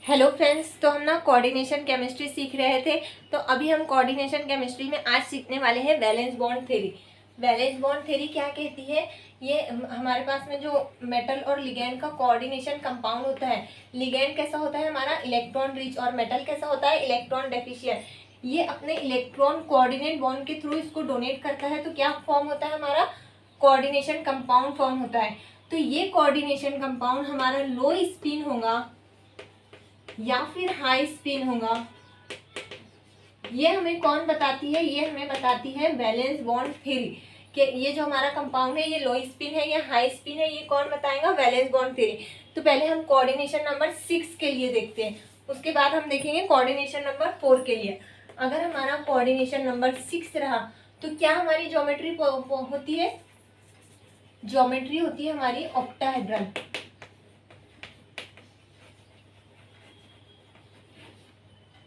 Hello friends, तो हम ना कोऑर्डिनेशन केमिस्ट्री सीख रहे थे। तो अभी हम कोऑर्डिनेशन केमिस्ट्री में आज सीखने वाले हैं valence bond theory. Valence bond theory क्या कहती है? ये हमारे पास में जो मेटल और लिगैंड का कोऑर्डिनेशन कंपाउंड होता है। लिगैंड कैसा होता है हमारा? इलेक्ट्रॉन रिच, और मेटल कैसा होता है? Electron deficient. ये अपने इलेक्ट्रॉन कोऑर्डिनेट बॉन्ड के थ्रू इसको डोनेट करता है, तो क्या फॉर्म होता है हमारा? कोऑर्डिनेशन कंपाउंड फॉर्म होता है। तो ये कोऑर्डिनेशन कंपाउंड हमारा लो स्पिन होगा या फिर हाई स्पिन होगा। ये हमें कौन बताती है? ये हमें बताती है वैलेंस बॉन्ड थ्योरी कि ये जो हमारा कंपाउंड है ये लो स्पिन है या हाई स्पिन है। ये कौन बताएगा? Valence bond theory. तो पहले हम कोऑर्डिनेशन नंबर 6 के लिए देखते हैं, उसके बाद हम देखेंगे कोऑर्डिनेशन नंबर 4 के लिए। अगर हमारा कोऑर्डिनेशन नंबर 6 रहा तो क्या हमारी ज्योमेट्री होती है? ज्योमेट्री होती है हमारी ऑक्टाहेड्रल।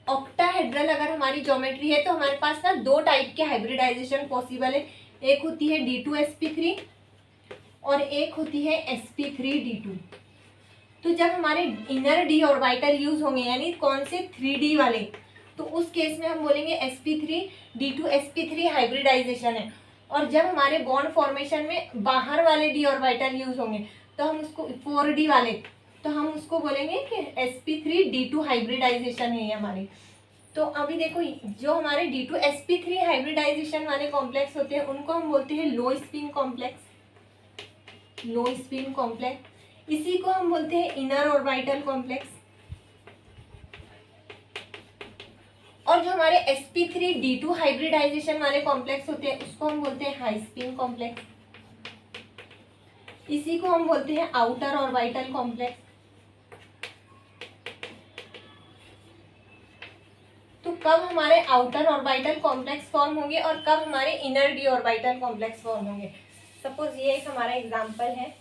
ऑक्टाहेड्रल अगर हमारी ज्योमेट्री है तो हमारे पास ना दो टाइप के हाइब्रिडाइजेशन पॉसिबल है। एक होती है D2sp3 और एक होती है sp3d2। तो जब हमारे इनर डी ऑर्बिटल यूज होंगे, यानी कौन से 3D वाले, तो उस केस में हम बोलेंगे sp3d2sp3 हाइब्रिडाइजेशन है। और जब हमारे बॉन्ड फॉर्मेशन में बाहर वाले डी ऑर्बिटल यूज होंगे तो हम उसको 4D वाले, तो हम उसको बोलेंगे कि sp3d2 हाइब्रिडाइजेशन है ये हमारी। तो अभी देखो, जो हमारे D2sp3 हाइब्रिडाइजेशन वाले कॉम्प्लेक्स होते हैं उनको हम बोलते हैं लो स्पिन कॉम्प्लेक्स। लो स्पिन कॉम्प्लेक्स, इसी को हम बोलते हैं इनर ऑर्बिटल कॉम्प्लेक्स। और जो हमारे sp3d2 हाइब्रिडाइजेशन वाले कॉम्प्लेक्स होते हैं उसको हम बोलते हैं हाई स्पिन कॉम्प्लेक्स। इसी को हम बोलते हैं आउटर ऑर्बिटल कॉम्प्लेक्स। तो कब हमारे आउटर ऑर्बिटल कॉम्प्लेक्स फॉर्म होंगे और कब हमारे inner D orbital complex form होंगे? सपोज ये एक हमारा एग्जांपल है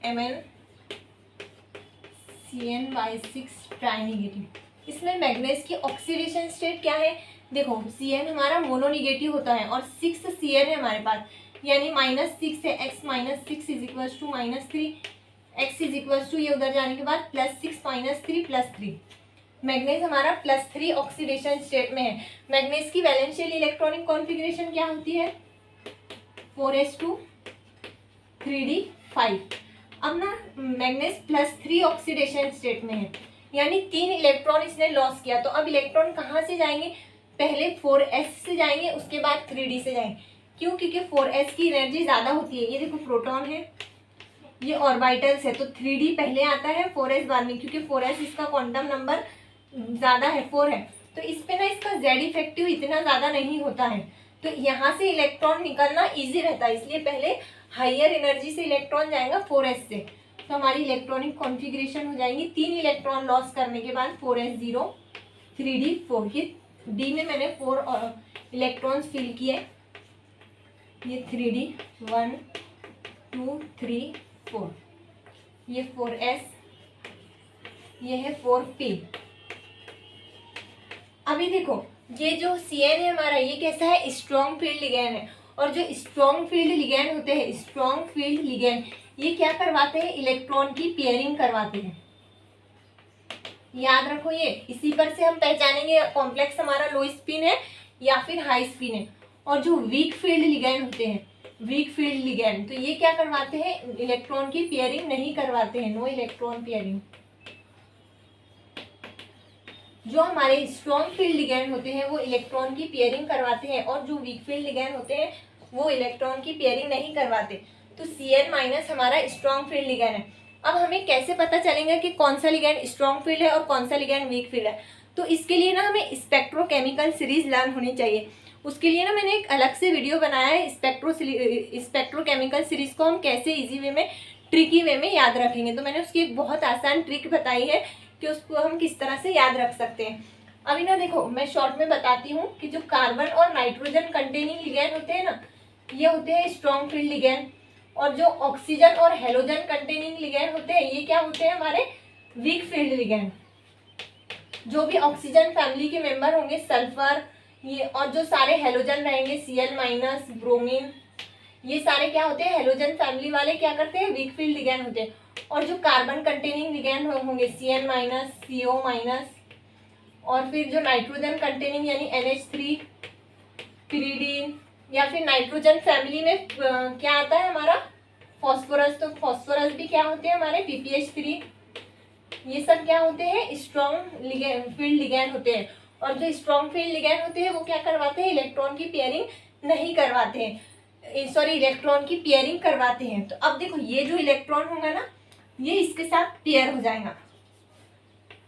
MnCN/6 ट्राइनेगेटिव। इसमें मैग्नीज की ऑक्सीडेशन स्टेट क्या है? देखो, Cn हमारा मोनोनिगेटिव होता है और 6 Cn है हमारे पास, यानी -6 है। x - 6 = -3, x = ये उधर जाने के बाद +6 - 3 +3। मैग्नीज हमारा +3 ऑक्सीडेशन स्टेट में है। मैग्नीज की वैलेंशियल इलेक्ट्रॉनिक कॉन्फ़िगरेशन क्या होती है? 4s2 3d5। अब ना मैग्नीज +3 ऑक्सीडेशन स्टेट में है, यानी 3 इलेक्ट्रॉन इसने लॉस किया। तो अब इलेक्ट्रॉन कहाँ से जाएंगे? पहले 4s से जाएंगे, उसके बाद 3d से जाएंगे। क्यों? क्योंकि 4s की एनर्जी ज़्यादा होती है। ये देखो प्रोटॉन है, ये ऑर्बिटल्स है, तो 3d पहले आता है, 4s बाद में, क्योंकि 4s इसका क्वांटम नंबर ज़्यादा है, 4 है। तो इस पे ना इसका z इफेक्टिव इतना ज़्यादा नहीं होता है, तो यहाँ से इलेक्ट्रॉन निकलना इजी रहता है, इसलिए पहले हाइयर एनर्जी से इलेक्ट्रॉन जाएगा 4s से। तो हमारी इलेक्ट्रॉनिक कॉन्फ़िगरेशन हो जाएंगी 3 इलेक्ट्रॉन लॉस करने के बाद 4s0 3d4। ये डी में मैंने 4 इलेक्ट्रॉन्स फिल किए, ये 3d 1 2 3 4, ये 4s, ये है 4p। अभी देखो, ये जो Cn है हमारा, ये कैसा है? स्ट्रॉन्ग फील्ड लिगैंड है। और जो स्ट्रॉन्ग फील्ड लिगैंड होते हैं, स्ट्रॉन्ग फील्ड लिगैंड, ये क्या करवाते हैं? इलेक्ट्रॉन की पेयरिंग करवाते हैं। याद रखो, ये इसी पर से हम पहचानेंगे कॉम्प्लेक्स हमारा लो स्पिन है या फिर हाई स्पिन है। और जो वीक फील्ड लिगैंड होते हैं, वीक फील्ड लिगैंड, तो ये क्या करवाते हैं? इलेक्ट्रॉन की पेयरिंग नहीं करवाते हैं, नो इलेक्ट्रॉन पेयरिंग। जो हमारे स्ट्रॉन्ग फील्ड लिगैंड होते हैं वो इलेक्ट्रॉन की पेयरिंग करवाते हैं, और जो वीक फील्ड लिगैंड होते हैं वो इलेक्ट्रॉन की पेयरिंग नहीं करवाते। तो Cn- हमारा स्ट्रॉन्ग फील्ड लिगैंड है। अब हमें कैसे पता चलेगा कि कौन सा लिगैंड स्ट्रॉन्ग फील्ड है और कौन सा लिगैंड वीक फील्ड है? तो इसके लिए ना हमें स्पेक्ट्रोकेमिकल सीरीज लर्न होनी चाहिए। उसके लिए ना मैंने एक अलग से वीडियो बनाया है, स्पेक्ट्रोकेमिकल सीरीज को हम कैसे ईजी वे में, ट्रिकी वे में याद रखेंगे। तो मैंने उसकी एक बहुत आसान ट्रिक बताई है कि उसको हम किस तरह से याद रख सकते हैं। अभी ना देखो, मैं शॉर्ट में बताती हूँ कि जो कार्बन और नाइट्रोजन कंटेनिंग लिगैंड होते हैं ना, ये होते हैं स्ट्रॉन्ग फील्ड लिगैंड। और जो ऑक्सीजन और हेलोजन कंटेनिंग लिगैंड होते हैं, ये क्या होते हैं? हमारे वीक फील्ड लिगैंड। जो भी ऑक्सीजन फैमिली के मेंबर होंगे, सल्फर, ये, और जो सारे हेलोजन रहेंगे, Cl-, ब्रोमीन, ये सारे क्या होते हैं? हेलोजन फैमिली वाले क्या करते हैं? वीक फील्ड लिगैंड होते हैं। और जो कार्बन कंटेनिंग लिगैंड होंगे Cn माइनस, CO माइनस, और फिर जो नाइट्रोजन कंटेनिंग यानी NH3, पिरीडीन, या फिर नाइट्रोजन फैमिली में क्या आता है हमारा फॉस्फोरस, तो फॉस्फोरस भी क्या होते हैं हमारे PPH3। ये सब क्या होते हैं स्ट्रॉन्ग फील्ड लिगैंड होते हैं। और जो स्ट्रॉन्ग फील्ड लिगैंड होते हैं वो क्या करवाते हैं, इलेक्ट्रॉन की पेयरिंग नहीं करवाते हैं, सॉरी इलेक्ट्रॉन की पेयरिंग करवाते हैं। तो अब देखो ये जो इलेक्ट्रॉन होगा ना ये इसके साथ पेयर हो जाएगा,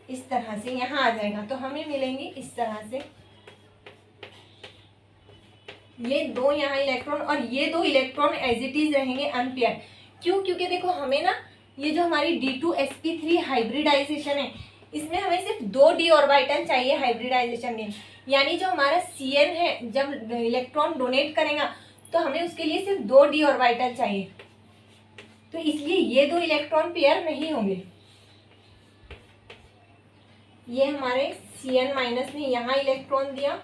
इस तरह से यहाँ आ जाएगा, तो हमें मिलेंगे इस तरह से ये दो यहाँ इलेक्ट्रॉन, और ये दो इलेक्ट्रॉन एज इट इज रहेंगे अनपेयर। क्यों? क्योंकि देखो हमें ना ये जो हमारी D2sp3 हाइब्रिडाइजेशन है इसमें हमें सिर्फ 2 d ऑर्बिटल चाहिए हाइब्रिडाइजेशन में, यानी जो हमारा Cn है जब इलेक्ट्रॉन डोनेट करेगा तो हमें उसके लिए सिर्फ 2 d ऑर्बिटल चाहिए, तो इसलिए ये दो इलेक्ट्रॉन पेयर नहीं होंगे। ये हमारे Cn माइनस ने यहाँ इलेक्ट्रॉन दिया,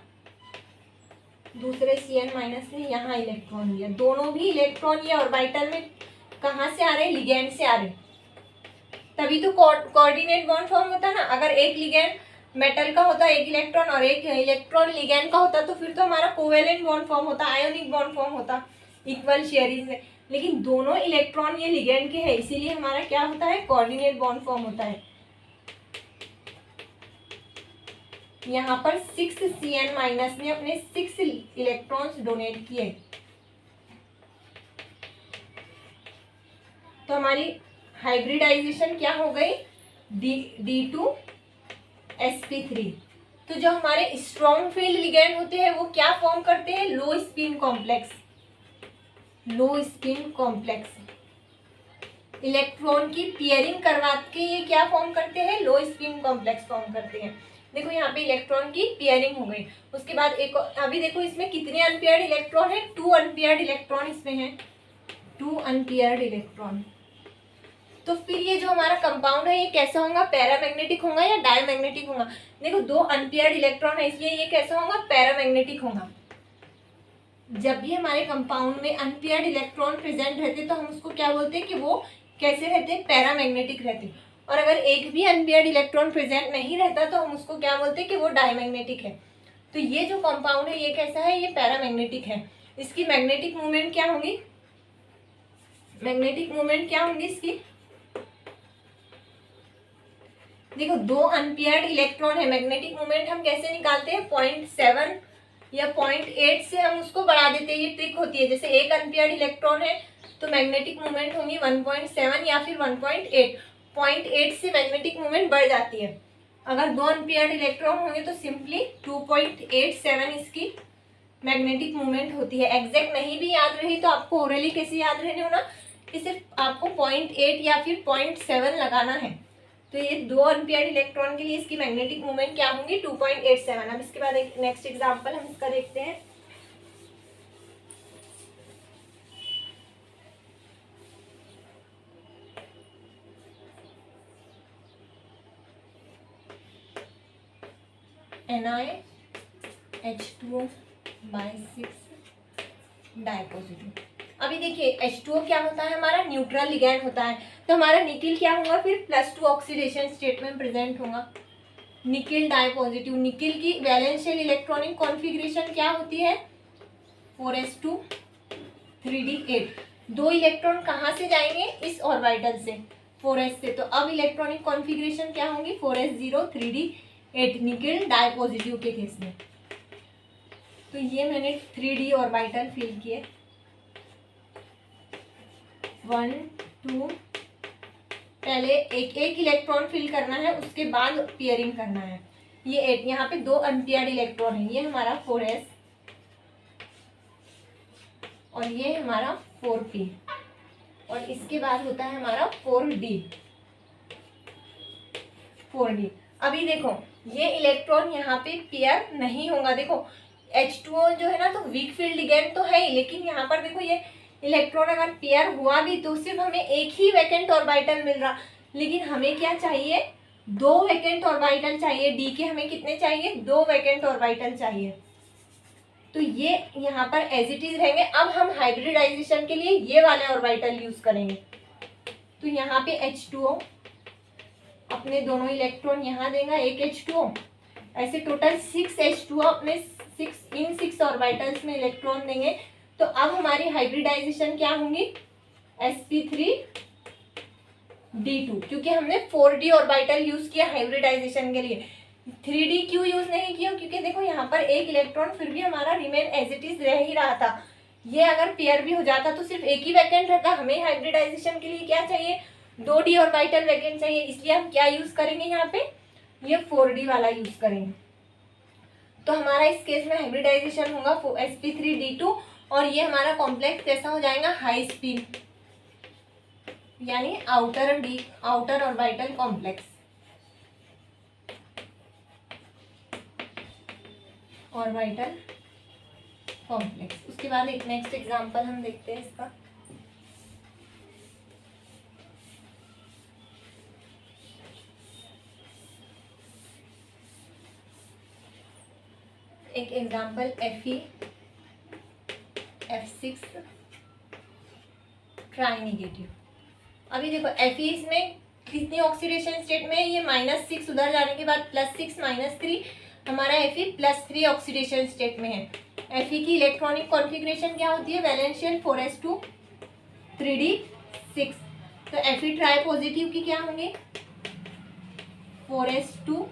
दूसरे Cn माइनस ने यहाँ इलेक्ट्रॉन दिया, दोनों भी इलेक्ट्रॉन ये ऑर्बिटल में कहाँ से आ रहे हैं, लिगैंड से आ रहे, तभी तो कोऑर्डिनेट बॉन्ड फॉर्म होता ना। अगर एक लिगैंड मेटल का होता एक इलेक्ट्रॉन और एक इलेक्ट्रॉन लिगैंड का होता तो फिर तो हमारा कोवेलेंट बॉन्ड फॉर्म होता, आयोनिक बॉन्ड फॉर्म होता इक्वल शेयरिंग से, लेकिन दोनों इलेक्ट्रॉन ये लिगैंड के हैं इसीलिए हमारा क्या होता है, कोऑर्डिनेट बॉन्ड फॉर्म होता है। यहाँ पर 6 Cn माइनस ने अपने 6 इलेक्ट्रॉन्स डोनेट किए, तो हमारी हाइब्रिडाइजेशन क्या हो गई, D2sp3। तो जो हमारे स्ट्रॉन्ग फील्ड लिगैंड होते हैं वो क्या फॉर्म करते हैं, लो स्पिन कॉम्प्लेक्स, लो स्पिन कॉम्प्लेक्स। इलेक्ट्रॉन की पेयरिंग करवा के ये क्या फॉर्म करते हैं, लो स्पिन कॉम्प्लेक्स फॉर्म करते हैं। देखो यहाँ पे इलेक्ट्रॉन की पेयरिंग हो गई, उसके बाद एक अभी देखो इसमें कितने अनपेयर्ड इलेक्ट्रॉन है, 2 अनपेयर्ड इलेक्ट्रॉन इसमें है, 2 अनपेयर्ड इलेक्ट्रॉन। तो फिर ये जो हमारा कंपाउंड है ये कैसा होगा, पैरामैग्नेटिक होगा या डायमैग्नेटिक होगा। देखो 2 अनपेयर्ड इलेक्ट्रॉन है इसलिए ये कैसा होगा, पैरामैग्नेटिक होगा। जब भी हमारे कंपाउंड में अनपेयर्ड इलेक्ट्रॉन प्रेजेंट रहते तो हम उसको क्या बोलते हैं कि वो कैसे रहते हैं, पैरामैग्नेटिक रहते। और अगर एक भी अनपेयर्ड इलेक्ट्रॉन प्रेजेंट नहीं रहता तो हम उसको क्या बोलते हैं कि वो डायमैग्नेटिक है। तो ये जो कंपाउंड है ये कैसा है, ये पैरामैग्नेटिक है। इसकी मैग्नेटिक मूवमेंट क्या होगी, मैग्नेटिक मूवमेंट क्या होंगी इसकी, देखो 2 अनपेयर्ड इलेक्ट्रॉन है, मैग्नेटिक मूवमेंट हम कैसे निकालते हैं, 0.7 या 0.8 से हम उसको बढ़ा देते हैं, ये ट्रिक होती है। जैसे एक अनपेयर्ड इलेक्ट्रॉन है तो मैग्नेटिक मूवमेंट होंगी 1.7 या फिर 1.8, 0.8 से मैग्नेटिक मूवमेंट बढ़ जाती है। अगर 2 अनपेयर्ड इलेक्ट्रॉन होंगे तो सिंपली 2.87 इसकी मैग्नेटिक मूवमेंट होती है। एग्जैक्ट नहीं भी याद रही तो आपको ओरली कैसे याद रहने होना कि सिर्फ आपको 0.8 या फिर 0.7 लगाना है। तो ये 2 अनपेयर्ड इलेक्ट्रॉन के लिए इसकी मैग्नेटिक मूवमेंट क्या होंगी, 2.87। अब इसके बाद एक नेक्स्ट एग्जांपल हम इसका देखते हैं। NiH2O/6 डाइपॉजिटिव। अभी देखिए H2O क्या होता है, हमारा न्यूट्रल लिगैंड होता है, तो हमारा निकिल क्या होगा, फिर +2 ऑक्सीडेशन स्टेट में प्रेजेंट होगा, निकिल डाइपॉजिटिव। निकिल की वैलेंस शेल इलेक्ट्रॉनिक कॉन्फ़िगरेशन क्या होती है, 4s2 3d8। 2 इलेक्ट्रॉन कहाँ से जाएंगे, इस ऑर्बिटल से 4s से, तो अब इलेक्ट्रॉनिक कॉन्फ़िगरेशन क्या होंगी, 4s0 3d8 निकिल डाइपॉजिटिव के केस में। तो ये मैंने 3d ऑर्बिटल फिल किए, 1 2, पहले एक इलेक्ट्रॉन फिल करना है उसके बाद पेयरिंग करना है। ये 8, यहाँ पे 2 अनपेयर्ड इलेक्ट्रॉन है, ये हमारा 4s और ये हमारा 4p, और इसके बाद होता है हमारा 4d। अभी देखो ये इलेक्ट्रॉन यहाँ पे पेयर नहीं होगा। देखो H2O जो है ना तो वीक फील्ड लिगैंड तो है ही, लेकिन यहाँ पर देखो ये इलेक्ट्रॉन अगर पेयर हुआ भी तो सिर्फ हमें एक ही वैकेंट ऑर्बिटल मिल रहा, लेकिन हमें क्या चाहिए, 2 वैकेंट ऑर्बिटल चाहिए। डी के हमें कितने चाहिए, 2 वैकेंट ऑर्बिटल चाहिए। तो ये यहाँ पर एज इट इज रहेंगे। अब हम हाइब्रिडाइजेशन के लिए ये वाले ऑर्बिटल यूज करेंगे। तो यहाँ पे H2O अपने दोनों इलेक्ट्रॉन यहाँ देगा, एक H2O, ऐसे टोटल 6 H2O अपने 6 ऑर्बिटल्स में इलेक्ट्रॉन देंगे। तो अब हमारी हाइब्रिडाइजेशन क्या होंगी, sp3d2, क्योंकि हमने 4d ऑर्बिटल यूज किया हाइब्रिडाइजेशन के लिए। 3d क्यों यूज नहीं किया, क्योंकि देखो यहाँ पर एक इलेक्ट्रॉन फिर भी हमारा रिमेन एज इट इज रह ही रहा था। ये अगर पेयर भी हो जाता तो सिर्फ एक ही वैकेंट रहता। हमें हाइब्रिडाइजेशन के लिए क्या चाहिए, 2d ऑर्बिटल वैकेंट चाहिए, इसलिए हम क्या यूज करेंगे यहाँ पे, ये 4d वाला यूज करेंगे। तो हमारा इस केस में हाइब्रिडाइजेशन होगा sp3d2, और ये हमारा कॉम्प्लेक्स कैसा हो जाएगा, हाई स्पिन, यानी outer orbital complex, orbital complex. उसके बाद एक नेक्स्ट एग्जांपल हम देखते हैं इसका। एक एग्जांपल Fe(F6) ट्राइनेगेटिव। अभी देखो Fe इसमें कितनी ऑक्सीडेशन स्टेट में है, ये -6 उधर जाने के बाद +6 -3, हमारा Fe +3 ऑक्सीडेशन स्टेट में है। Fe की इलेक्ट्रॉनिक कॉन्फ़िगरेशन क्या होती है, वैलेंशियल 4s2 3d6। तो Fe ट्राई पॉजिटिव की क्या होंगे, 4s2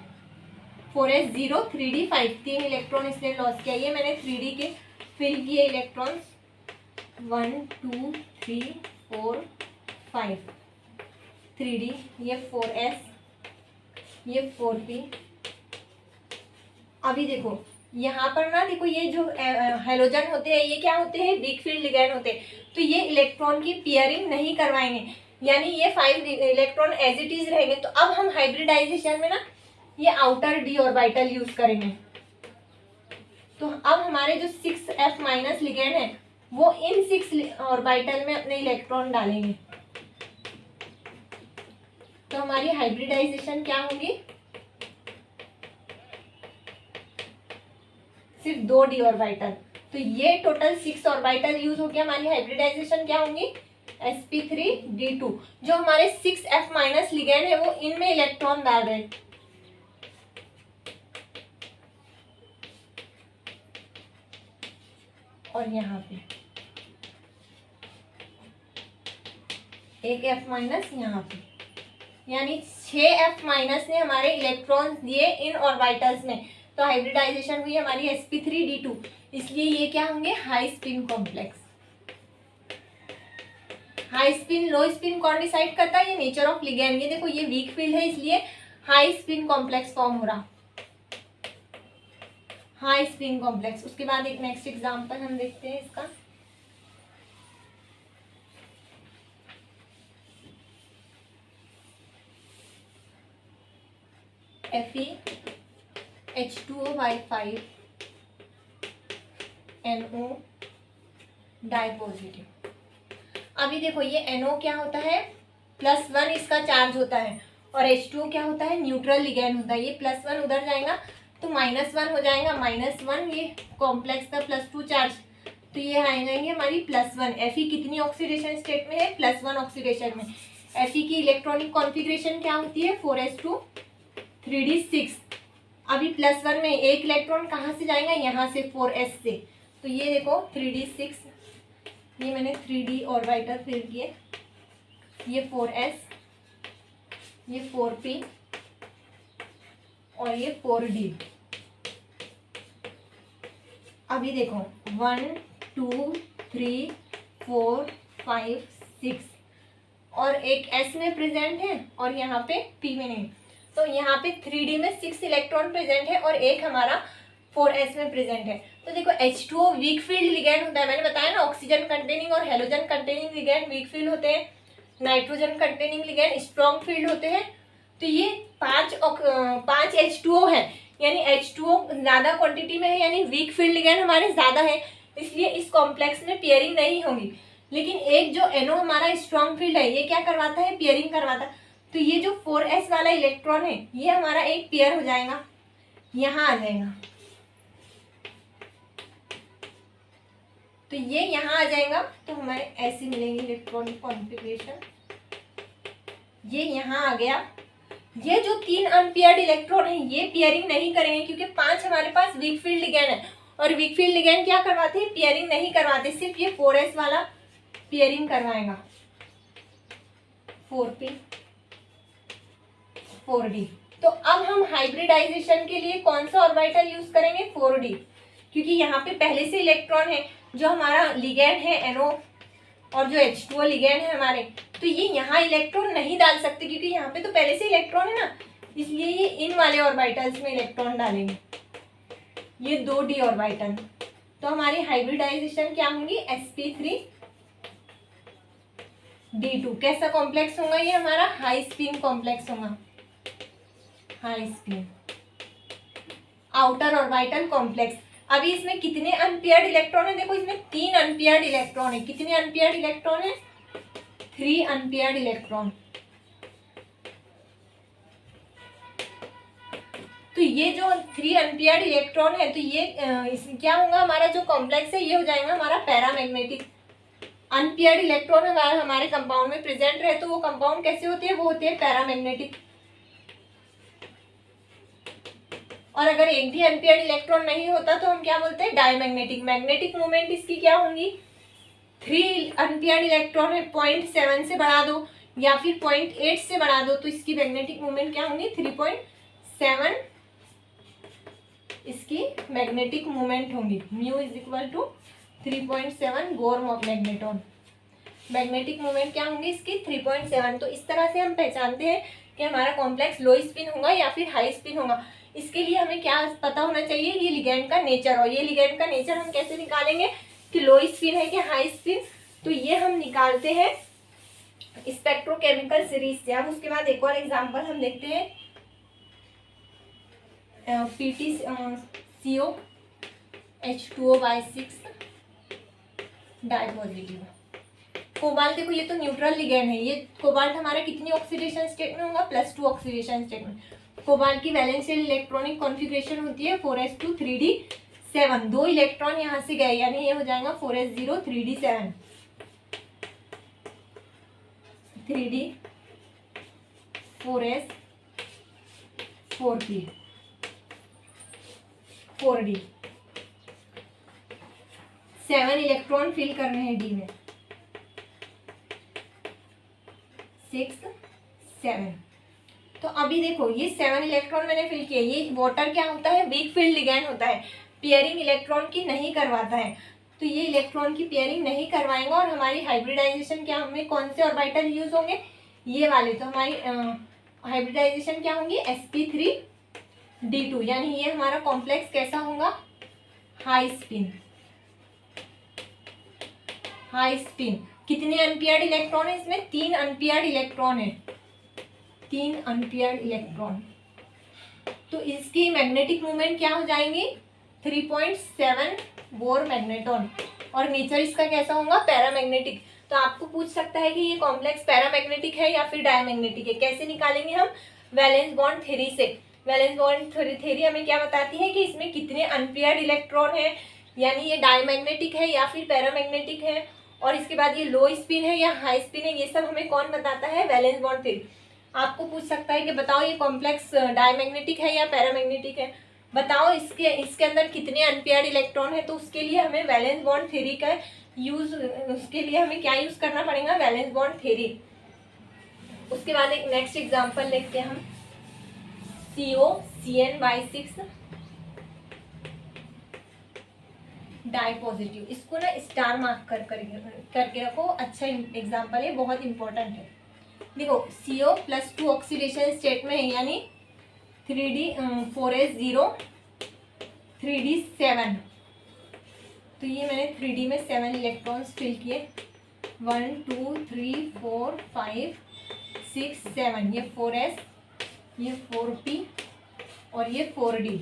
4s0 3d5, 3 इलेक्ट्रॉन इसने लॉस किया। ये मैंने 3d के फिल किए इलेक्ट्रॉन्स, 1 2 3 4 5, 3d, ये 4s, ये 4p। अभी देखो यहाँ पर ना, देखो ये जो हेलोजन होते हैं ये क्या होते हैं, वीक फील्ड लिगैंड होते हैं। तो ये इलेक्ट्रॉन की पेयरिंग नहीं करवाएंगे, यानी ये 5 इलेक्ट्रॉन एज इट इज रहेंगे। तो अब हम हाइब्रिडाइजेशन में ना ये आउटर d ऑर्बिटल यूज करेंगे। तो अब हमारे जो 6f- लिगैंड है वो इन 6 ऑर्बिटल में अपने इलेक्ट्रॉन डालेंगे। तो हमारी हाइब्रिडाइजेशन क्या होगी, सिर्फ 2d ऑर्बिटल। तो ये टोटल 6 ऑर्बिटल यूज हो गया। हमारी हाइब्रिडाइजेशन क्या होंगी, sp3d2। जो हमारे 6f- लिगैंड है वो इनमें इलेक्ट्रॉन डाल रहे हैं। और यहाँ पे एक f- यहाँ पे, यानी 6f- ने हमारे इलेक्ट्रॉन्स दिए इन ऑर्बिटल्स में। तो हाइब्रिडाइजेशन हुई हमारी sp3d2, इसलिए ये क्या होंगे, high spin complex. High spin लो स्पिन कौन डिसाइड करता है, ये नेचर ऑफ लिगैंड। ये देखो ये वीक फील्ड है इसलिए हाई स्पिन कॉम्प्लेक्स फॉर्म हो रहा, हाई स्पिन कॉम्प्लेक्स। उसके बाद एक नेक्स्ट एग्जांपल हम देखते हैं इसका। FeH2O/5 NO डाइपॉजिटिव। अभी देखो ये NO क्या होता है, +1 इसका चार्ज होता है, और H2O क्या होता है, न्यूट्रल लिगैंड होता है। ये +1 उधर जाएगा तो -1 हो जाएगा, -1 ये कॉम्प्लेक्स का +2 चार्ज, तो ये आ जाएंगे हमारी +1। Fe कितनी ऑक्सीडेशन स्टेट में है, +1 ऑक्सीडेशन में। Fe की इलेक्ट्रॉनिक कॉन्फ़िगरेशन क्या होती है, 4s2 3d6। अभी +1 में एक इलेक्ट्रॉन कहाँ से जाएगा, यहाँ से 4s से। तो ये देखो 3d6, ये मैंने 3d ऑर्बिटल फिल किए, ये 4s, ये 4p और ये 4d। अभी देखो 1 2 3 4 5 6, और एक s में प्रेजेंट है और यहाँ पे p में नहीं। तो यहाँ पे 3d में 6 इलेक्ट्रॉन प्रेजेंट है और एक हमारा 4s में प्रेजेंट है। तो देखो H2O वीक फील्ड लिगैंड होता है, मैंने बताया ना, ऑक्सीजन कंटेनिंग और halogen containing ligand weak field होते हैं, nitrogen containing ligand strong field होते हैं। तो ये 5 H2O है, यानी H2O ज़्यादा क्वांटिटी में है, यानी वीक फील्ड लिगैंड हमारे ज़्यादा है, इसलिए इस कॉम्प्लेक्स में पेयरिंग नहीं होगी। लेकिन एक जो NO हमारा स्ट्रॉन्ग फील्ड है ये क्या करवाता है, पेयरिंग करवाता है। तो ये जो 4s वाला इलेक्ट्रॉन है ये हमारा एक पेयर हो जाएगा, यहाँ आ जाएगा। तो ये यहाँ आ जाएगा, तो हमारे ऐसे मिलेंगे इलेक्ट्रॉनिक कॉन्फ़िगरेशन। ये यहाँ आ गया। ये जो 3 अनपेयर्ड इलेक्ट्रॉन है ये पेयरिंग नहीं करेंगे क्योंकि 5 हमारे पास वीक फील्ड लिगैंड है, और वीक फील्ड लिगैंड क्या करवाते हैं, पेयरिंग नहीं करवाते, सिर्फ ये 4s वाला पेयरिंग करवाएगा, 4p 4d। तो अब हम हाइब्रिडाइजेशन के लिए कौन सा ऑर्बिटल यूज करेंगे, 4d, क्योंकि यहाँ पे पहले से इलेक्ट्रॉन है, जो हमारा लिगैंड है NO और जो H2O लिगैंड है हमारे, तो ये यहाँ इलेक्ट्रॉन नहीं डाल सकते क्योंकि यहाँ पे तो पहले से इलेक्ट्रॉन है ना, इसलिए ये इन वाले ऑर्बिटल्स में इलेक्ट्रॉन डालेंगे, ये 2d ऑर्बिटल। तो हमारी हाइब्रिडाइजेशन क्या होंगी, sp3d2। कैसा कॉम्प्लेक्स होगा ये हमारा, हाई स्पिन कॉम्प्लेक्स होगा, high spin outer orbital complex. अभी इसमें कितने अनपेयर्ड इलेक्ट्रॉन है, देखो इसमें 3 अनपेयर्ड इलेक्ट्रॉन है। कितने अनपेयर्ड इलेक्ट्रॉन है, 3 अनपेयर्ड इलेक्ट्रॉन। तो ये जो 3 अनपेयर्ड इलेक्ट्रॉन है, तो ये क्या होगा, हमारा जो कॉम्प्लेक्स है ये हो जाएगा हमारा पैरामैग्नेटिक। अनपेयर्ड इलेक्ट्रॉन अगर हमारे कंपाउंड में प्रेजेंट रहे तो वो कंपाउंड कैसे होते हैं, वो होते हैं पैरामैग्नेटिक। और अगर एक भी अनपेयर्ड इलेक्ट्रॉन नहीं होता तो हम क्या बोलते हैं, डायमैग्नेटिक। मैग्नेटिक मोमेंट इसकी क्या होंगी, 3 अनपेयर्ड इलेक्ट्रॉन है, 0.7 से बढ़ा दो या फिर 0.8 से बढ़ा दो, तो इसकी मैग्नेटिक मोमेंट क्या होंगी, 3.7 इसकी मैग्नेटिक मोमेंट होंगी। Mu is equal to 3.7 Bohr magneton. Magnetic moment क्या होंगी इसकी, 3.7। तो इस तरह से हम पहचानते हैं कि हमारा कॉम्प्लेक्स लो स्पिन होगा या फिर हाई स्पिन होगा। इसके लिए हमें क्या पता होना चाहिए, ये लिगैंड का नेचर। और ये लिगैंड का नेचर हम कैसे निकालेंगे कि लो स्पिन है कि हाई स्पिन, तो ये हम निकालते हैं स्पेक्ट्रोकेमिकल सीरीज से। अब उसके बाद एक और एग्जांपल हम देखते हैं, PtCO H2O/6 डाइपॉजिटिव। कोबाल्ट देखो ये तो न्यूट्रल लिगैंड है, ये कोबाल्ट हमारा कितनी ऑक्सीडेशन स्टेट में होगा, +2 ऑक्सीडेशन स्टेट में। कोबाल्ट की वैलेंस शेल इलेक्ट्रॉनिक कॉन्फ़िगरेशन होती है 4s2 3d7। 2 इलेक्ट्रॉन यहाँ से गए यानी ये हो जाएगा 4s0 3d7 3d 4s 4p 4d 7 electron fill करने हैं डी में, 6 7। तो अभी देखो ये 7 इलेक्ट्रॉन मैंने फिल किए। ये वाटर क्या होता है, वीक फील्ड लिगैंड होता है, पेयरिंग इलेक्ट्रॉन की नहीं करवाता है। तो ये इलेक्ट्रॉन की पेयरिंग नहीं करवाएंगे और हमारी हाइब्रिडाइजेशन क्या, हमें कौन से ऑर्बिटल यूज होंगे, ये वाले। तो हमारी हाइब्रिडाइजेशन क्या होंगी, sp3d2, यानी ये हमारा कॉम्प्लेक्स कैसा होगा, हाई स्पिन। High spin. कितने अनपेयर्ड इलेक्ट्रॉन है इसमें, 3 अनपेयर्ड इलेक्ट्रॉन है, 3 अनपेयर्ड इलेक्ट्रॉन। तो इसकी मैग्नेटिक मोमेंट क्या हो जाएंगी, 3.7 बोर मैग्नेटॉन। और नेचर इसका कैसा होगा, पैरामैग्नेटिक। तो आपको पूछ सकता है कि ये कॉम्प्लेक्स पैरामैग्नेटिक है या फिर डायमैग्नेटिक है। कैसे निकालेंगे हम, वैलेंस बॉन्ड थ्योरी से। वैलेंस बॉन्ड थ्योरी हमें क्या बताती है कि इसमें कितने अनपेयर्ड इलेक्ट्रॉन है, यानी ये डायमैग्नेटिक है या फिर पैरामैग्नेटिक है, और इसके बाद ये लो स्पिन है या हाई स्पिन है, ये सब हमें कौन बताता है, वैलेंस बॉन्ड थ्योरी। आपको पूछ सकता है कि बताओ ये कॉम्प्लेक्स डायमैग्नेटिक है या पैरामैग्नेटिक है, बताओ इसके अंदर कितने अनपेयर्ड इलेक्ट्रॉन है, तो उसके लिए हमें वैलेंस बॉन्ड थ्योरी का यूज, उसके लिए हमें क्या यूज करना पड़ेगा, वैलेंस बॉन्ड थ्योरी। उसके बाद एक नेक्स्ट एग्जांपल देखते हैं हम, COCN/6 डाइपॉजिटिव। इसको ना स्टार मार्क करके रखो, अच्छा एग्जांपल है, बहुत इंपॉर्टेंट है। देखो CO +2 ऑक्सीडेशन स्टेट में है, यानी 4s0 3d7। तो ये मैंने 3d में 7 इलेक्ट्रॉन्स फिल किए, 1 2 3 4 5 6 7। ये 4s, ये 4p और ये 4d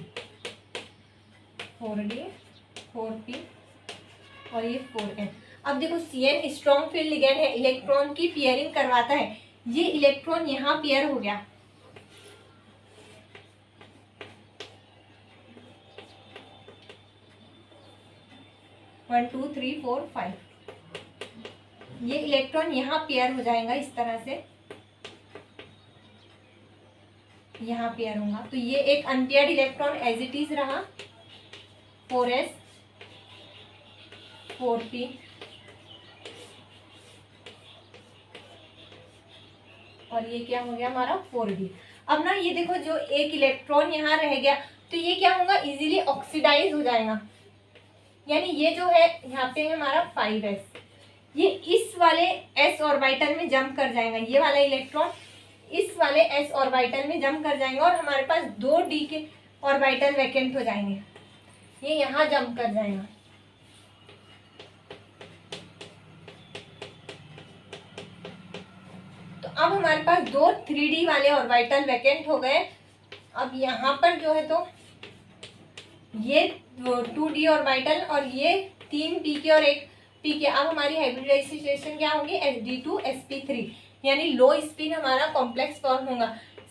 4p और ये 4n। अब देखो CN स्ट्रॉन्ग फील्ड लिगैंड है, इलेक्ट्रॉन की पेयरिंग करवाता है। ये इलेक्ट्रॉन यहाँ पेयर हो गया, वन टू थ्री फोर 5। ये इलेक्ट्रॉन यहाँ पेयर हो जाएगा इस तरह से, यहाँ पेयर होगा। तो ये एक unpaired electron as it is रहा 4s 4p, और ये क्या हो गया हमारा 4d। अब ना ये देखो जो एक इलेक्ट्रॉन यहाँ रह गया तो ये क्या होगा, इजीली ऑक्सीडाइज हो जाएगा। यानी ये जो है यहाँ पे है हमारा 5s, ये इस वाले s ऑर्बिटल में जंप कर जाएगा, ये वाला इलेक्ट्रॉन इस वाले s ऑर्बिटल में जंप कर जाएंगे और हमारे पास 2d के ऑर्बिटल वैकेंट हो जाएंगे, ये यहाँ जंप कर जाएगा। तो अब हमारे पास 2 3d वाले ऑर्बिटल वैकेंट हो गए। अब यहाँ पर जो है तो ये 2d ऑर्बिटल और ये 3 p के और 1 p के। अब हमारी हाइब्रिडाइजेशन क्या होगी, sd2sp3, यानी लो स्पिन हमारा कॉम्प्लेक्स फॉर्म होगा।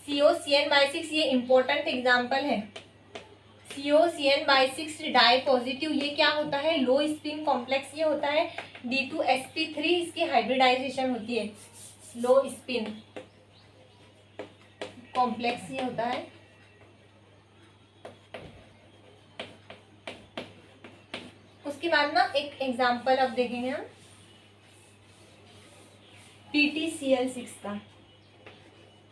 COCN/6 ये इंपॉर्टेंट एग्जांपल है। COCN/6 डाई पॉजिटिव ये क्या होता है, लो स्पिन कॉम्प्लेक्स ये होता है। D2sp3 इसकी हाइब्रिडाइजेशन होती है, लो स्पिन कॉम्प्लेक्स ये होता है। उसके बाद ना एक एग्जांपल अब देखेंगे हम PtCl6 का।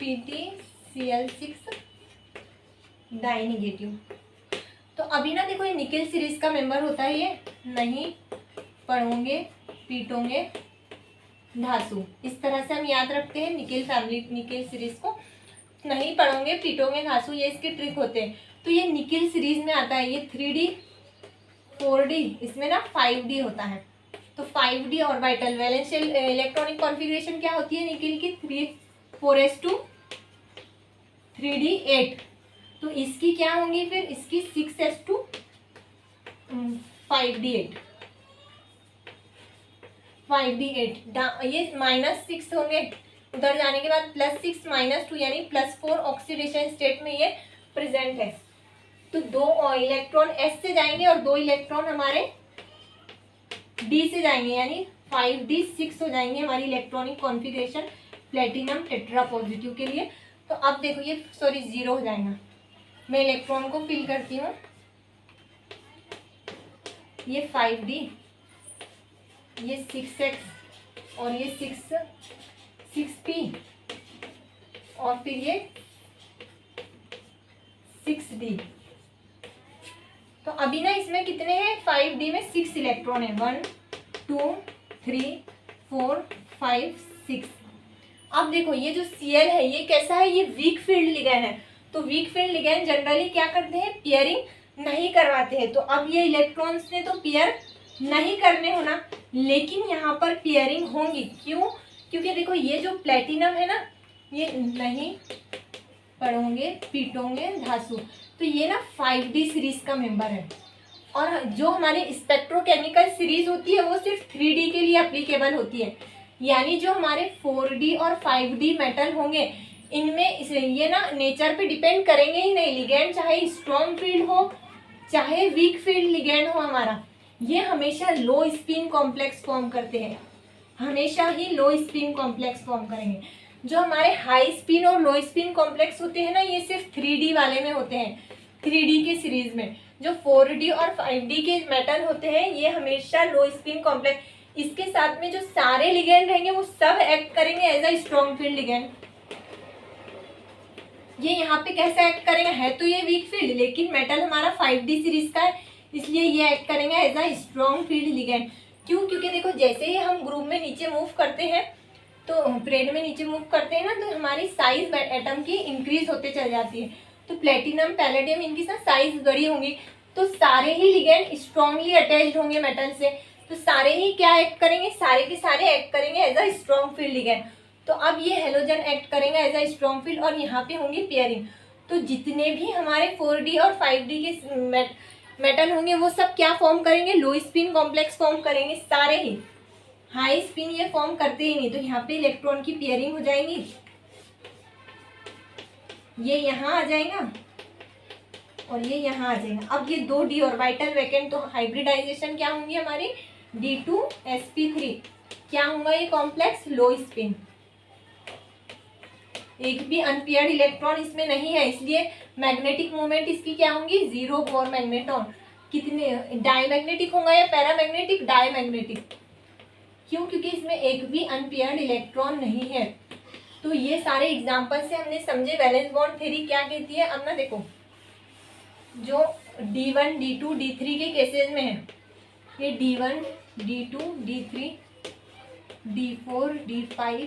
PtCl6 die negative. तो अभी ना देखो ये निकेल सीरीज का मेंबर होता है, ये नहीं पढ़ोगे पीटोगे धासु, इस तरह से हम याद रखते हैं निकेल फैमिली, निकेल सीरीज को नहीं पढ़ोगे पीटोगे धासु, ये इसके ट्रिक होते हैं। तो ये निकेल सीरीज में आता है, ये 3d 4d, इसमें ना 5d होता है। तो 5d orbital valence electronic configuration क्या होती है निकेल की, 4s2 3d 8। तो इसकी क्या होंगी फिर, इसकी 6s2 5d8 ये -6 होंगे, उधर जाने के बाद +6 -2 यानी +4 ऑक्सीडेशन स्टेट में ये प्रेजेंट है। तो 2 इलेक्ट्रॉन s से जाएंगे और 2 इलेक्ट्रॉन हमारे d से जाएंगे, यानी 5d6 हो जाएंगे हमारी electronic configuration platinum tetra positive के लिए। तो अब देखो ये 0 हो जाएगा। मैं इलेक्ट्रॉन को फिल करती हूँ, ये 5d, ये 6x और ये 6p और फिर ये 6d। तो अभी ना इसमें कितने हैं, 5d में 6 इलेक्ट्रॉन है, 1 2 3 4 5 6। अब देखो ये जो Cl है ये कैसा है, ये वीक फील्ड लिगैंड है। तो वीक फील्ड लिगैंड जनरली क्या करते हैं, पेयरिंग नहीं करवाते हैं। तो अब ये इलेक्ट्रॉन्स ने तो पेयर नहीं करने होना, लेकिन यहाँ पर पेयरिंग होंगी। क्यों, क्योंकि देखो ये जो प्लेटिनम है ना, ये नहीं पढ़ोगे पीटोगे धासु, तो ये ना 5d सीरीज का मेंबर है। और जो हमारी स्पेक्ट्रोकेमिकल सीरीज होती है वो सिर्फ 3d के लिए एप्लीकेबल होती है। यानी जो हमारे 4d और 5d मेटल होंगे इनमें ये ना नेचर पे डिपेंड करेंगे ही नहीं। लिगेंड चाहे स्ट्रॉन्ग फील्ड हो चाहे वीक फील्ड लिगेंड हो हमारा, ये हमेशा लो स्पिन कॉम्प्लेक्स फॉर्म करते हैं, हमेशा ही लो स्पिन कॉम्प्लेक्स फॉर्म करेंगे। जो हमारे हाई स्पिन और लो स्पिन कॉम्प्लेक्स होते हैं ना, ये सिर्फ 3d वाले में होते हैं, 3d के सीरीज में। जो 4d और 5d के मेटल होते हैं ये हमेशा लो स्पिन कॉम्प्लेक्स, इसके साथ में जो सारे लिगेंड रहेंगे वो सब एक्ट करेंगे as a strong field ligand. ये यहाँ पे कैसे एक्ट करेंगे, है तो ये वीक फील्ड लेकिन मेटल हमारा 5d सीरीज का है, इसलिए ये एक्ट करेंगे as a strong field ligand. क्यों, क्योंकि देखो जैसे ही हम ग्रुप में नीचे मूव करते हैं, तो पीरियड में नीचे मूव करते हैं ना, तो हमारी साइज एटम की इंक्रीज होते चल जाती है। तो प्लेटिनम पैलेडियम इनकी साइज बड़ी होंगी, तो सारे ही लिगेंड स्ट्रांगली अटैच्ड होंगे मेटल से, तो सारे ही क्या एक्ट करेंगे, सारे के सारे एक्ट करेंगे as a strong field ligand. तो अब ये हेलोजन एक्ट करेंगे एज अ स्ट्रॉन्ग फील्ड और यहाँ पे होंगी पेयरिंग। तो जितने भी हमारे 4d और 5d के मेटल होंगे वो सब क्या फॉर्म करेंगे, लो स्पिन कॉम्प्लेक्स फॉर्म करेंगे सारे ही, हाई स्पिन ये फॉर्म करते ही नहीं। तो यहाँ पे इलेक्ट्रॉन की पेयरिंग हो जाएंगी, ये यहाँ आ जाएगा और ये यहाँ आ जाएगा। अब ये 2d ऑर्बिटल वैकेंट, तो हाइब्रिडाइजेशन क्या होंगी हमारी, D2sp3। क्या होगा ये कॉम्प्लेक्स, लो स्पिन। एक भी अनपेयर्ड इलेक्ट्रॉन इसमें नहीं है, इसलिए मैग्नेटिक मोमेंट इसकी क्या होंगी, 0 फॉर मैग्नेट्रॉन। कितने डायमैग्नेटिक होगा या पैरामैग्नेटिक, डायमैग्नेटिक। क्यों, क्योंकि इसमें एक भी अनपेयर्ड इलेक्ट्रॉन नहीं है। तो ये सारे एग्जांपल से हमने समझे वैलेंस बॉन्ड थ्योरी क्या कहती है। अब ना देखो, जो D1 D2 D3 के केसेस में है, ये D1 D2 D3 D4 D5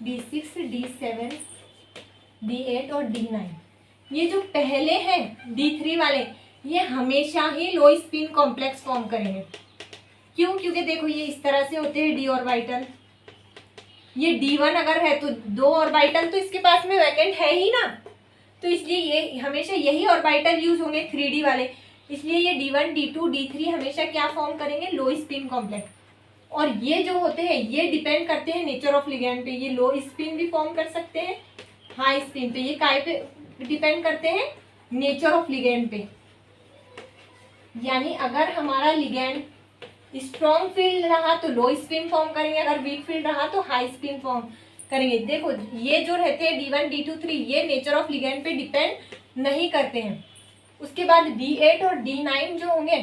D6 D7 D8 और D9, ये जो पहले हैं D3 वाले, ये हमेशा ही लो स्पिन कॉम्प्लेक्स फॉर्म करेंगे। क्यों, क्योंकि देखो ये इस तरह से होते हैं d ऑर्बिटल। ये D1 अगर है तो 2 ऑर्बिटल तो इसके पास में वैकेंट है ही ना, तो इसलिए ये हमेशा यही ऑर्बिटल यूज होंगे 3D वाले। इसलिए ये D1 D2 D3 हमेशा क्या फॉर्म करेंगे, लो स्पिन कॉम्प्लेक्स। और ये जो होते हैं ये डिपेंड करते हैं नेचर ऑफ लिगैंड पे। ये लो स्पिन भी फॉर्म कर सकते हैं, हाई स्पिन पे। ये काय पे डिपेंड करते हैं, नेचर ऑफ लिगैंड पे। यानी अगर हमारा लिगैंड स्ट्रॉन्ग फील्ड रहा तो लो स्पिन फॉर्म करेंगे, अगर वीक फील्ड रहा तो हाई स्पिन फॉर्म करेंगे। देखो ये जो रहते हैं D1 D2 3, ये नेचर ऑफ लिगैंड पे डिपेंड नहीं करते हैं। उसके बाद D8 और D9 जो होंगे,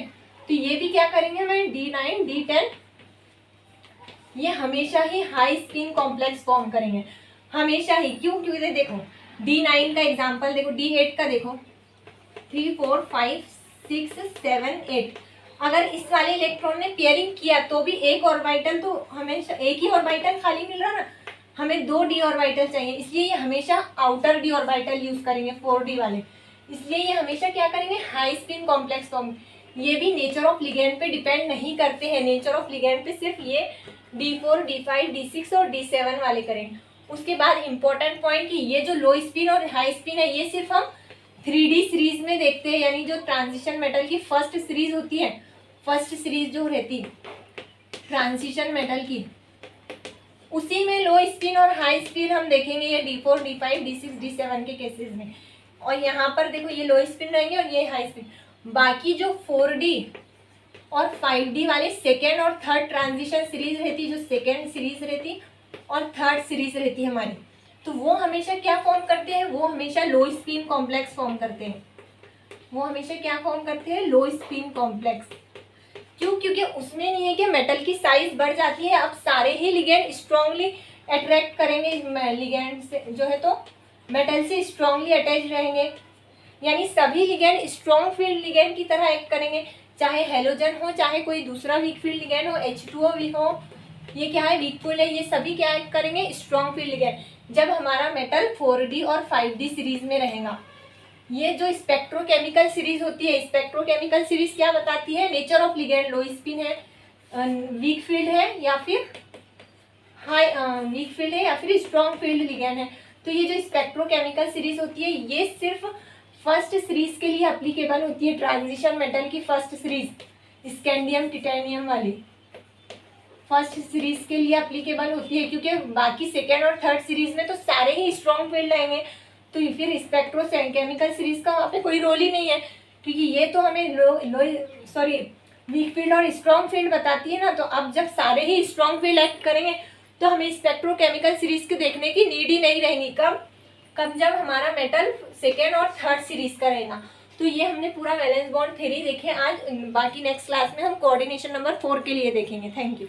तो ये भी क्या करेंगे हमें, D9 D10, ये हमेशा ही हाई स्पिन कॉम्प्लेक्स फॉर्म करेंगे, हमेशा ही। क्यों, क्योंकि देखो D9 का एग्जांपल देखो, D8 का देखो, 3 4 5 6 7 8। अगर इस वाले इलेक्ट्रॉन ने पेयरिंग किया तो भी एक ऑर्बिटल तो हमेशा, एक ही ऑर्बिटल खाली मिल रहा ना, हमें 2 d ऑर्बिटल चाहिए, इसलिए ये हमेशा आउटर d ऑर्बिटल यूज करेंगे 4d वाले। इसलिए ये हमेशा क्या करेंगे, हाई स्पिन कॉम्प्लेक्स फॉर्म। ये भी नेचर ऑफ लिगैंड पे डिपेंड नहीं करते हैं, नेचर ऑफ लिगैंड पे सिर्फ ये D4 D5 D6 और D7 वाले करेंगे। उसके बाद इंपॉर्टेंट पॉइंट कि ये जो लो स्पिन और हाई स्पिन है, ये सिर्फ हम 3D सीरीज में देखते हैं। यानी जो ट्रांजिशन मेटल की फर्स्ट सीरीज होती है, फर्स्ट सीरीज जो रहती है ट्रांजिशन मेटल की, उसी में लो स्पिन और हाई स्पिन हम देखेंगे, ये D4 D5 D6 D7 के केसेस में। और यहाँ पर देखो ये लो स्पिन रहेंगे और ये हाई स्पिन। बाकी जो 4D और 5D वाले सेकेंड और थर्ड ट्रांजिशन सीरीज रहती, जो सेकेंड सीरीज रहती और थर्ड सीरीज रहती है हमारी, तो वो हमेशा क्या फॉर्म करते हैं, वो हमेशा लो स्पिन कॉम्प्लेक्स फॉर्म करते हैं। वो हमेशा क्या फॉर्म करते हैं, लो स्पिन कॉम्प्लेक्स। क्यों, क्योंकि उसमें नहीं है कि मेटल की साइज बढ़ जाती है, अब सारे ही लिगेंड स्ट्रांगली अट्रैक्ट करेंगे लिगेंड से, जो है तो मेटल से स्ट्रांगली अटैच रहेंगे। यानी सभी लिगेंड स्ट्रॉन्ग फील्ड लिगेंड की तरह एक्ट करेंगे, चाहे हेलोजन हो चाहे कोई दूसरा वीक फील्ड लिगेंड हो, H2O भी हो, ये क्या है वीक फील्ड है, ये सभी क्या एक्ट करेंगे, स्ट्रॉन्ग फील्ड लिगेंड, जब हमारा मेटल 4D और 5D सीरीज में रहेगा। ये जो स्पेक्ट्रोकेमिकल सीरीज होती है, स्पेक्ट्रोकेमिकल सीरीज क्या बताती है, nature of ligand, low spin है, वीक फील्ड है या फिर हाई वीक फील्ड है या फिर स्ट्रॉन्ग फील्ड लिगेंड है। तो ये जो स्पेक्ट्रोकेमिकल सीरीज होती है, ये सिर्फ फर्स्ट सीरीज के लिए अप्लीकेबल होती है। ट्रांजिशन मेटल की फर्स्ट सीरीज, स्कैंडियम टिटेनियम वाली फर्स्ट सीरीज के लिए अप्लीकेबल होती है, क्योंकि बाकी सेकेंड और थर्ड सीरीज में तो सारे ही स्ट्रॉन्ग फील्ड रहेंगे, तो फिर स्पेक्ट्रोकेमिकल सीरीज का वहाँ पे कोई रोल ही नहीं है, क्योंकि ये तो हमें वीक फील्ड और स्ट्रॉन्ग फील्ड बताती है ना। तो अब जब सारे ही स्ट्रॉन्ग फील्ड एक्ट करेंगे तो हमें स्पेक्ट्रोकेमिकल सीरीज के देखने की नीड ही नहीं रहेगी। कब जब हमारा मेटल सेकेंड और थर्ड सीरीज का रहेगा। तो ये हमने पूरा वैलेंस बॉन्ड थ्योरी देखे आज। बाकी नेक्स्ट क्लास में हम कोऑर्डिनेशन नंबर 4 के लिए देखेंगे। Thank you.